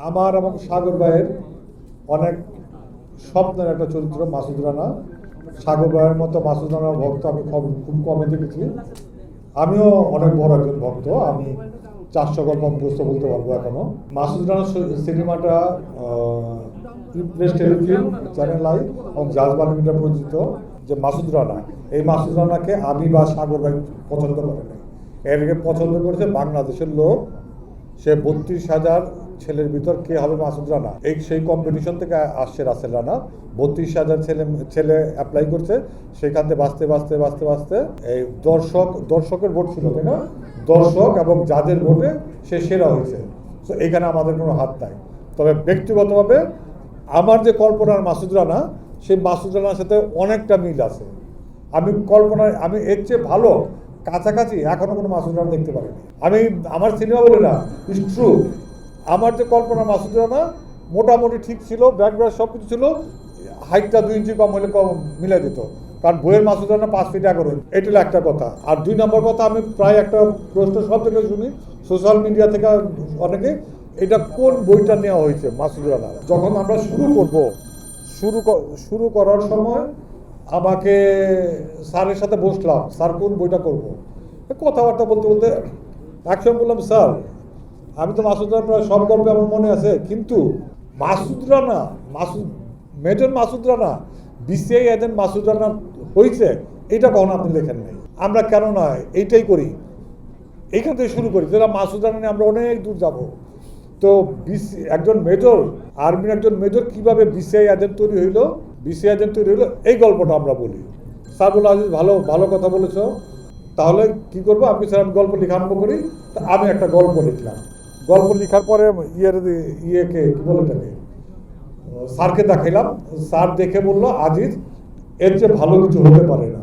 আমার এবং সাগর ভাইয়ের অনেক স্বপ্নের একটা চরিত্র মাসুদ রানা। সাগর ভাইয়ের মতো মাসুদ রানার ভক্ত আমি খুব কমে দেখেছি। আমিও অনেক বড় একজন ভক্ত। আমি 400 গল্প মুখস্থ বলতে পারবো এখনো। মাসুদ রানার সিনেমাটা প্রেস টেলিফিল্ম চ্যানেল আই এবং জাজ বাংলা পরিচিত যে মাসুদ রানা, এই মাসুদ রানাকে আমি বা সাগর ভাই পছন্দ করে নাই। এরকে পছন্দ করেছে বাংলাদেশের লোক। সে 32,000 ছেলের ভিতর কে হবে মাসুদ রানা, এই সেই কম্পিটিশন থেকে আসছে রাসেল রানা। 32,000 ছেলে অ্যাপ্লাই করছে, সেখান থেকে বাঁচতে এই দর্শকের ভোট ছিল, তাই না? দর্শক এবং যাদের ভোটে সে সেরা হয়েছে। তো এখানে আমাদের কোনো হাত নাই। তবে ব্যক্তিগতভাবে আমার যে কল্পনার মাসুদ রানা, সেই মাসুদ রানার সাথে অনেকটা মিল আছে। আমি এর চেয়ে ভালো কাছাকাছি এখনো কোনো মাসুদ রানা দেখতে পারিনি। আমি আমার সিনেমা বলে না, ইটস ট্রু। আমার যে কল্পনা মাসুদ রানা মোটামুটি ঠিক ছিল, ব্যাকগ্রাউন্ড সব কিছু ছিল। হাইটটা 2 ইঞ্চি কম হলে মিলে দিত, কারণ বইয়ের মাসুদ রানা 5 ফিট 11। এটা হলো একটা কথা। আর 2 নম্বর কথা, আমি প্রায় একটা প্রশ্ন সব থেকে শুনি সোশ্যাল মিডিয়া থেকে অনেকে, এটা কোন বইটা নেওয়া হয়েছে মাসুদ রানা। যখন আমরা শুরু করার সময় আমাকে স্যারের সাথে বসলাম, স্যার কোন বইটা করব, কথাবার্তা বলতে একসময় বললাম, স্যার আমি তো মাসুদ রানা প্রায় সব গল্পে আমার মনে আছে, কিন্তু major Masud Rana BCI agent Masud Rana হয়েছে এটা কখনো আপনি লেখেন নাই। আমরা কেন না এইটাই করি, এইখান থেকে শুরু করি, যেটা মাসুদ রানা নিয়ে আমরা অনেক দূর যাব। তো একজন মেজর, আর্মির একজন মেজর কীভাবে বিসিআই এজেন্ট তৈরি হইলো, এই গল্পটা আমরা বলি। স্যার বলল, আজিজ ভালো কথা বলেছ, তাহলে কি করবো? আমি স্যার আমি গল্প লেখা আরম্ভ করি। তা আমি একটা গল্প লিখলাম। গল্প লেখার পরে ইয়েকে কি বলে থাকে, স্যারকে দেখাইলাম। স্যার দেখে বললো, আজিজ এর চেয়ে ভালো কিছু হতে পারে না,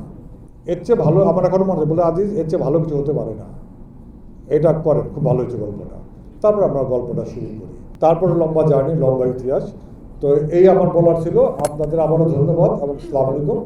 এর চেয়ে ভালো, আমার এখনো মনে হয়, বলে আজিজ এর চেয়ে ভালো কিছু হতে পারে না, এটা করেন, খুব ভালো হয়েছে গল্পটা। তারপর আমরা গল্পটা শুরু করি। তারপরে লম্বা জার্নি, লম্বা ইতিহাস। তো এই আমার বলার ছিল। আপনাদের আবারও ধন্যবাদ এবং আসসালামু আলাইকুম।